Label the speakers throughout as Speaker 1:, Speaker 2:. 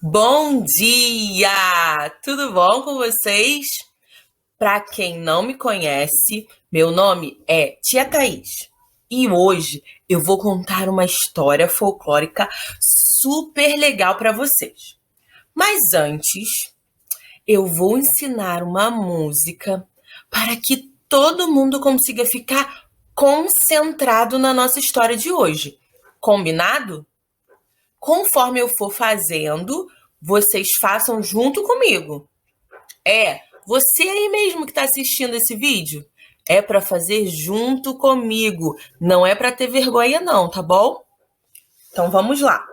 Speaker 1: Bom dia! Tudo bom com vocês? Para quem não me conhece, meu nome é Tia Thaís e hoje eu vou contar uma história folclórica super legal para vocês. Mas antes, eu vou ensinar uma música para que todo mundo consiga ficar concentrado na nossa história de hoje. Combinado? Conforme eu for fazendo, vocês façam junto comigo. Você aí mesmo que está assistindo esse vídeo, é para fazer junto comigo. Não é para ter vergonha não, tá bom? Então vamos lá.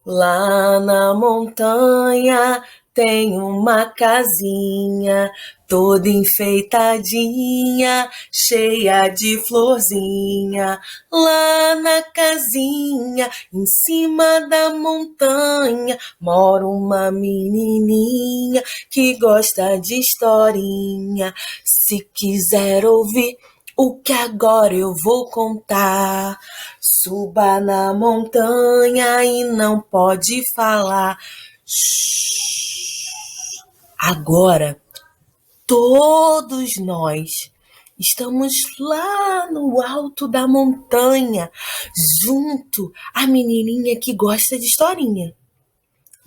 Speaker 1: Lá na montanha tem uma casinha toda enfeitadinha, cheia de florzinha. Lá na casinha, em cima da montanha, mora uma menininha que gosta de historinha. Se quiser ouvir o que agora eu vou contar, suba na montanha e não pode falar. Shhh. Agora, todos nós estamos lá no alto da montanha, junto à menininha que gosta de historinha.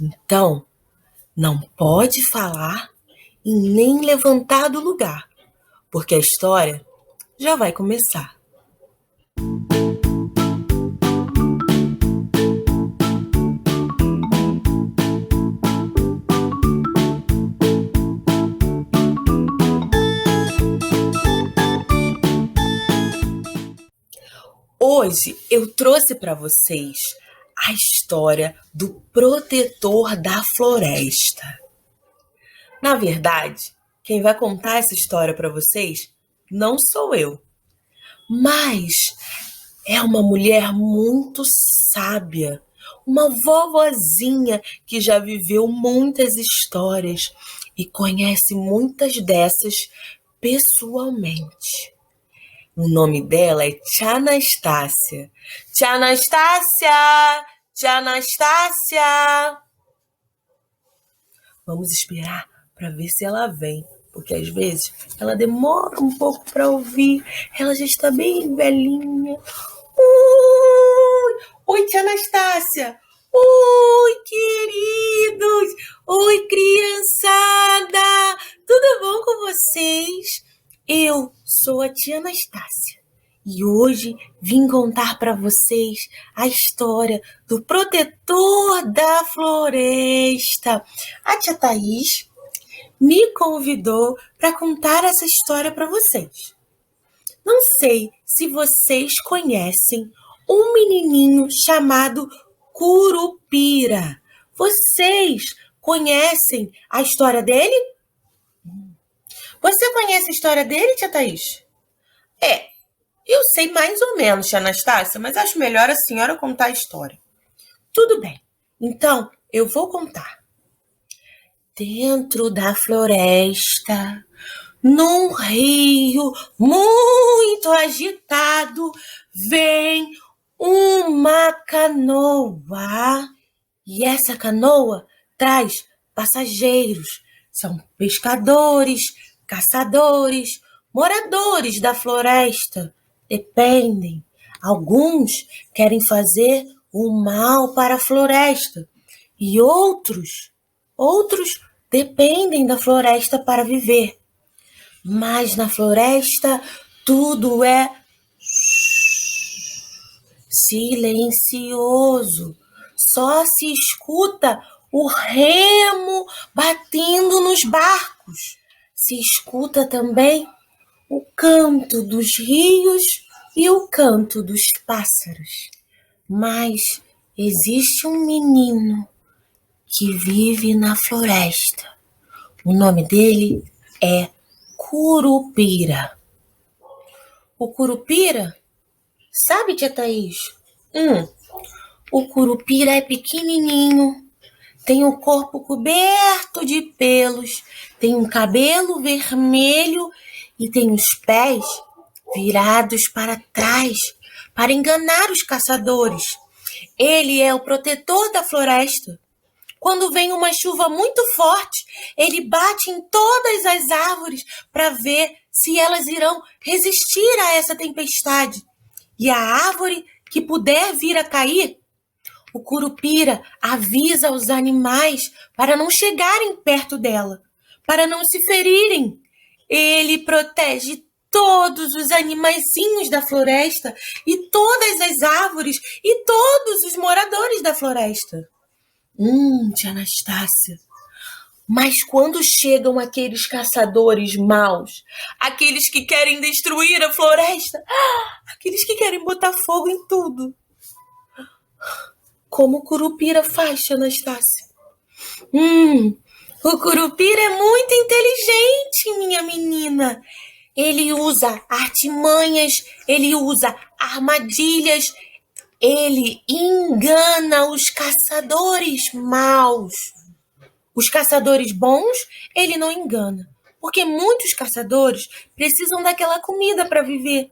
Speaker 1: Então, não pode falar e nem levantar do lugar, porque a história já vai começar. Hoje eu trouxe para vocês a história do protetor da floresta. Na verdade, quem vai contar essa história para vocês não sou eu, mas é uma mulher muito sábia, uma vovozinha que já viveu muitas histórias e conhece muitas dessas pessoalmente. O nome dela é Tia Anastácia. Tia Anastácia! Tia Anastácia! Vamos esperar para ver se ela vem, porque às vezes ela demora um pouco para ouvir. Ela já está bem velhinha. Oi, Tia Anastácia! Oi, queridos! Oi, criançada! Tudo bom com vocês? Eu sou a Tia Anastácia e hoje vim contar para vocês a história do protetor da floresta. A Tia Thaís me convidou para contar essa história para vocês. Não sei se vocês conhecem um menininho chamado Curupira. Vocês conhecem a história dele? Você conhece a história dele, Tia Thaís? Eu sei mais ou menos, Tia Anastácia, mas acho melhor a senhora contar a história. Tudo bem, então eu vou contar. Dentro da floresta, num rio muito agitado, vem uma canoa. E essa canoa traz passageiros. São pescadores, caçadores, moradores da floresta. Dependem. Alguns querem fazer o mal para a floresta e outros dependem da floresta para viver. Mas na floresta tudo é silencioso. Só se escuta o remo batendo nos barcos. Se escuta também o canto dos rios e o canto dos pássaros. Mas existe um menino que vive na floresta. O nome dele é Curupira. O Curupira, sabe, Tia Thaís? O Curupira é pequenininho, tem o corpo coberto de pelos, tem um cabelo vermelho e tem os pés virados para trás para enganar os caçadores. Ele é o protetor da floresta. Quando vem uma chuva muito forte, ele bate em todas as árvores para ver se elas irão resistir a essa tempestade. E a árvore que puder vir a cair, o Curupira avisa os animais para não chegarem perto dela, para não se ferirem. Ele protege todos os animaizinhos da floresta e todas as árvores e todos os moradores da floresta. Tia Anastácia, mas quando chegam aqueles caçadores maus, aqueles que querem destruir a floresta, aqueles que querem botar fogo em tudo, como o Curupira faz, tia Anastácia? O Curupira é muito inteligente, minha menina. Ele usa artimanhas, ele usa armadilhas, ele engana os caçadores maus. Os caçadores bons, ele não engana, porque muitos caçadores precisam daquela comida para viver,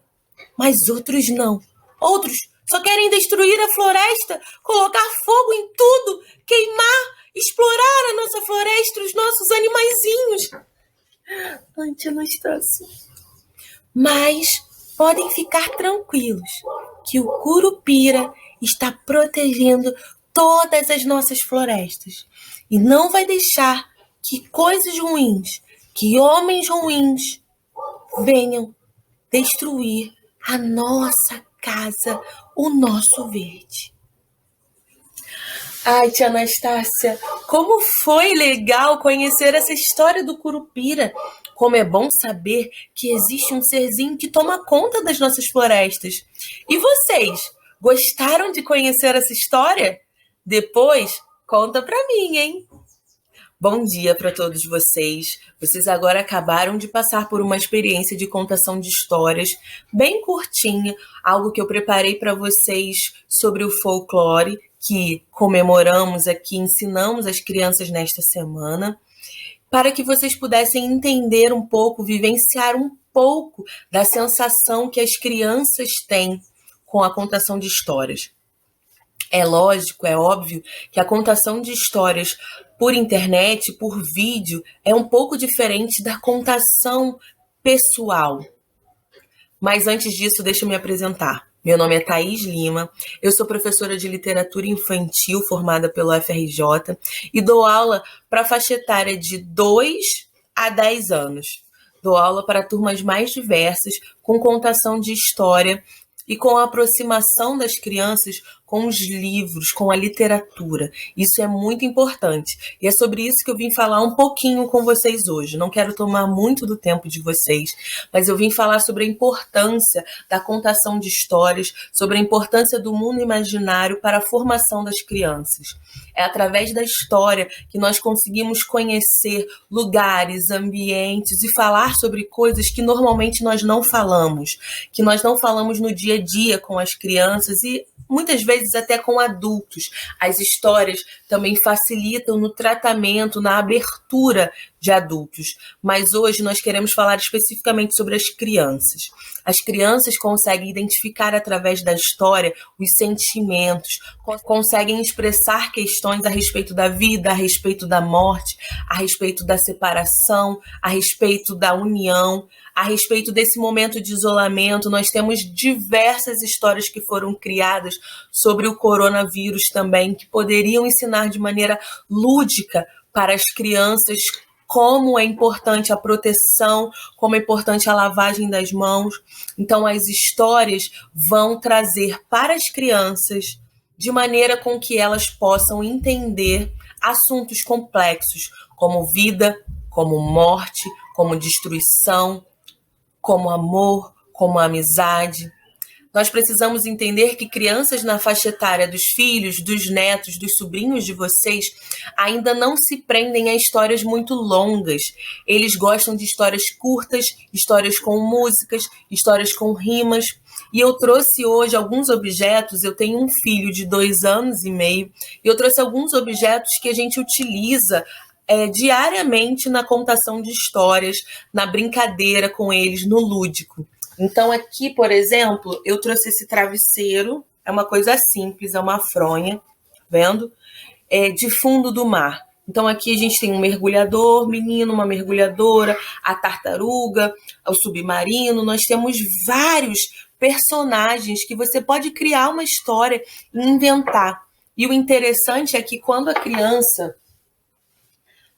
Speaker 1: mas outros não. Outros só querem destruir a floresta, colocar fogo em tudo, queimar, explorar a nossa floresta, os nossos animaizinhos. Tia Anastácia. Mas podem ficar tranquilos que o Curupira está protegendo todas as nossas florestas e não vai deixar que coisas ruins, que homens ruins venham destruir a nossa casa, o nosso verde. Ai, tia Anastácia, como foi legal conhecer essa história do Curupira. Como é bom saber que existe um serzinho que toma conta das nossas florestas. E vocês, gostaram de conhecer essa história? Depois, conta pra mim, hein? Bom dia para todos vocês. Vocês agora acabaram de passar por uma experiência de contação de histórias bem curtinha, algo que eu preparei para vocês sobre o folclore, que comemoramos aqui, ensinamos as crianças nesta semana, para que vocês pudessem entender um pouco, vivenciar um pouco da sensação que as crianças têm com a contação de histórias. É lógico, é óbvio que a contação de histórias por internet, por vídeo, é um pouco diferente da contação pessoal. Mas antes disso, deixa eu me apresentar. Meu nome é Thaís Lima, eu sou professora de literatura infantil formada pelo FRJ e dou aula para a faixa etária de 2 a 10 anos. Dou aula para turmas mais diversas, com contação de história e com a aproximação das crianças com os livros, com a literatura. Isso é muito importante. E é sobre isso que eu vim falar um pouquinho com vocês hoje. Não quero tomar muito do tempo de vocês, mas eu vim falar sobre a importância da contação de histórias, sobre a importância do mundo imaginário para a formação das crianças. É através da história que nós conseguimos conhecer lugares, ambientes e falar sobre coisas que normalmente nós não falamos, que nós não falamos no dia a dia com as crianças e muitas vezes até com adultos. As histórias também facilitam no tratamento, na abertura de adultos. Mas hoje nós queremos falar especificamente sobre as crianças. As crianças conseguem identificar através da história os sentimentos, conseguem expressar questões a respeito da vida, a respeito da morte, a respeito da separação, a respeito da união, a respeito desse momento de isolamento. Nós temos diversas histórias que foram criadas sobre o coronavírus também, que poderiam ensinar de maneira lúdica para as crianças como é importante a proteção, como é importante a lavagem das mãos. Então, as histórias vão trazer para as crianças de maneira com que elas possam entender assuntos complexos, como vida, como morte, como destruição, como amor, como amizade. Nós precisamos entender que crianças na faixa etária dos filhos, dos netos, dos sobrinhos de vocês ainda não se prendem a histórias muito longas. Eles gostam de histórias curtas, histórias com músicas, histórias com rimas. E eu trouxe hoje alguns objetos. Eu tenho um filho de 2 anos e meio e eu trouxe alguns objetos que a gente utiliza diariamente na contação de histórias, na brincadeira com eles, no lúdico. Então aqui, por exemplo, eu trouxe esse travesseiro, é uma coisa simples, é uma fronha, tá vendo? de fundo do mar. Então aqui a gente tem um mergulhador, menino, uma mergulhadora, a tartaruga, o submarino. Nós temos vários personagens que você pode criar uma história e inventar. E o interessante é que quando a criança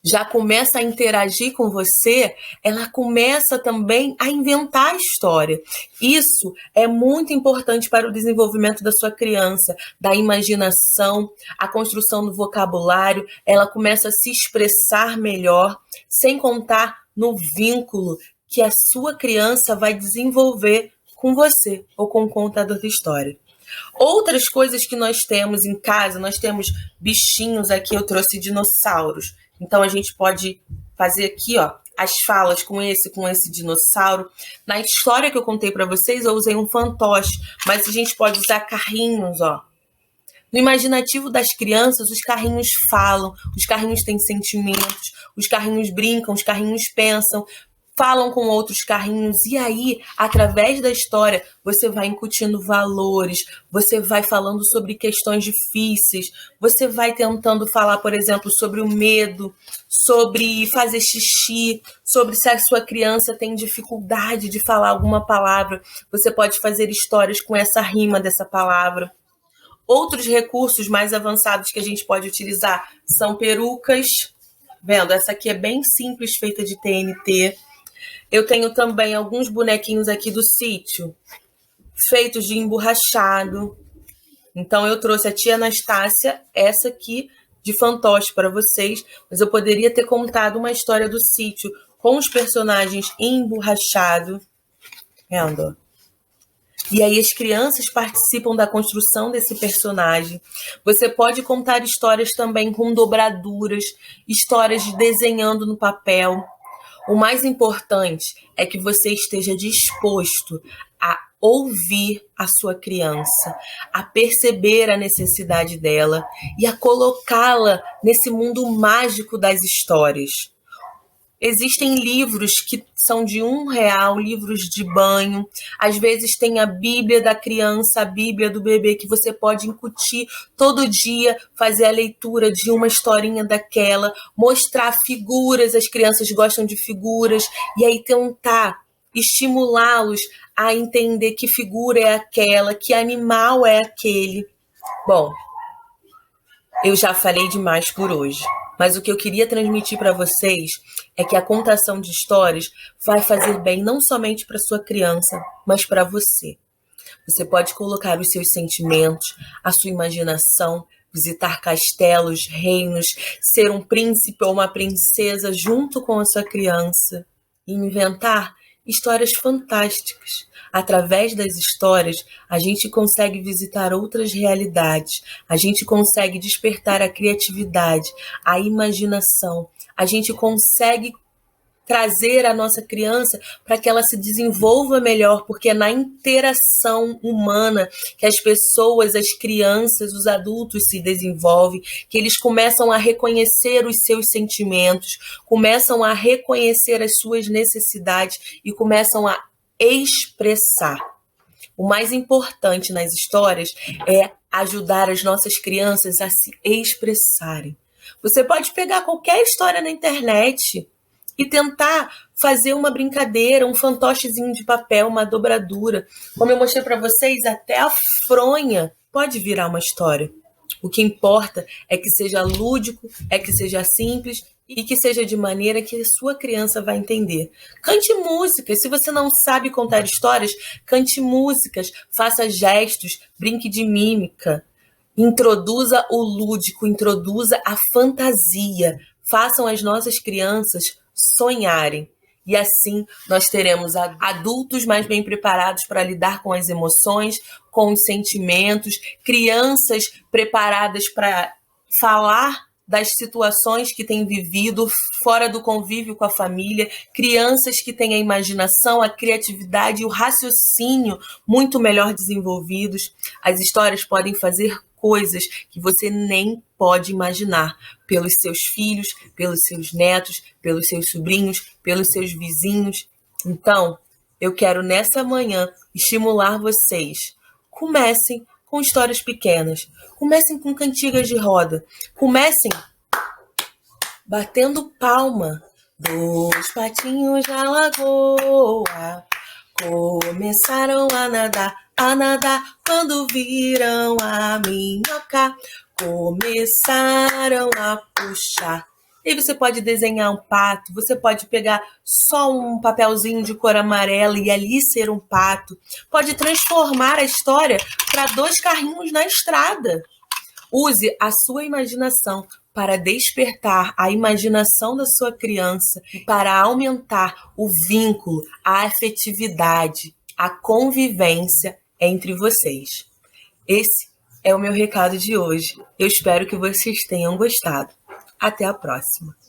Speaker 1: já começa a interagir com você, ela começa também a inventar a história. Isso é muito importante para o desenvolvimento da sua criança, da imaginação, a construção do vocabulário, ela começa a se expressar melhor, sem contar no vínculo que a sua criança vai desenvolver com você ou com o contador da história. Outras coisas que nós temos em casa, nós temos bichinhos aqui, eu trouxe dinossauros. Então a gente pode fazer aqui, ó, as falas com esse dinossauro. Na história que eu contei para vocês, eu usei um fantoche, mas a gente pode usar carrinhos, ó. No imaginativo das crianças, os carrinhos falam, os carrinhos têm sentimentos, os carrinhos brincam, os carrinhos pensam, falam com outros carrinhos, e aí, através da história, você vai incutindo valores, você vai falando sobre questões difíceis, você vai tentando falar, por exemplo, sobre o medo, sobre fazer xixi, sobre se a sua criança tem dificuldade de falar alguma palavra, você pode fazer histórias com essa rima dessa palavra. Outros recursos mais avançados que a gente pode utilizar são perucas. Vendo? Essa aqui é bem simples, feita de TNT. Eu tenho também alguns bonequinhos aqui do sítio, feitos de emborrachado. Então eu trouxe a tia Anastácia, essa aqui de fantoche para vocês, mas eu poderia ter contado uma história do sítio com os personagens em emborrachado. Vendo? E aí as crianças participam da construção desse personagem. Você pode contar histórias também com dobraduras, histórias de desenhando no papel. O mais importante é que você esteja disposto a ouvir a sua criança, a perceber a necessidade dela e a colocá-la nesse mundo mágico das histórias. Existem livros que são de R$1, livros de banho. Às vezes tem a Bíblia da criança, a Bíblia do bebê, que você pode incutir todo dia, fazer a leitura de uma historinha daquela, mostrar figuras, as crianças gostam de figuras, e aí tentar estimulá-los a entender que figura é aquela, que animal é aquele. Bom, eu já falei demais por hoje. Mas o que eu queria transmitir para vocês é que a contação de histórias vai fazer bem não somente para sua criança, mas para você. Você pode colocar os seus sentimentos, a sua imaginação, visitar castelos, reinos, ser um príncipe ou uma princesa junto com a sua criança e inventar histórias fantásticas. Através das histórias, a gente consegue visitar outras realidades, a gente consegue despertar a criatividade, a imaginação, a gente consegue trazer a nossa criança para que ela se desenvolva melhor, porque é na interação humana que as pessoas, as crianças, os adultos se desenvolvem, que eles começam a reconhecer os seus sentimentos, começam a reconhecer as suas necessidades e começam a expressar. O mais importante nas histórias é ajudar as nossas crianças a se expressarem. Você pode pegar qualquer história na internet e tentar fazer uma brincadeira, um fantochezinho de papel, uma dobradura. Como eu mostrei para vocês, até a fronha pode virar uma história. O que importa é que seja lúdico, é que seja simples e que seja de maneira que a sua criança vai entender. Cante músicas. Se você não sabe contar histórias, cante músicas, faça gestos, brinque de mímica. Introduza o lúdico, introduza a fantasia. Façam as nossas crianças sonharem. E assim nós teremos adultos mais bem preparados para lidar com as emoções, com os sentimentos, crianças preparadas para falar das situações que têm vivido fora do convívio com a família, crianças que têm a imaginação, a criatividade e o raciocínio muito melhor desenvolvidos. As histórias podem fazer coisas que você nem pode imaginar pelos seus filhos, pelos seus netos, pelos seus sobrinhos, pelos seus vizinhos. Então, eu quero nessa manhã estimular vocês. Comecem com com histórias pequenas. Comecem com cantigas de roda. Comecem batendo palma. Dois patinhos na lagoa começaram a nadar, quando viram a minhoca, começaram a puxar. E você pode desenhar um pato, você pode pegar só um papelzinho de cor amarela e ali ser um pato. Pode transformar a história para dois carrinhos na estrada. Use a sua imaginação para despertar a imaginação da sua criança e para aumentar o vínculo, a afetividade, a convivência entre vocês. Esse é o meu recado de hoje. Eu espero que vocês tenham gostado. Até a próxima!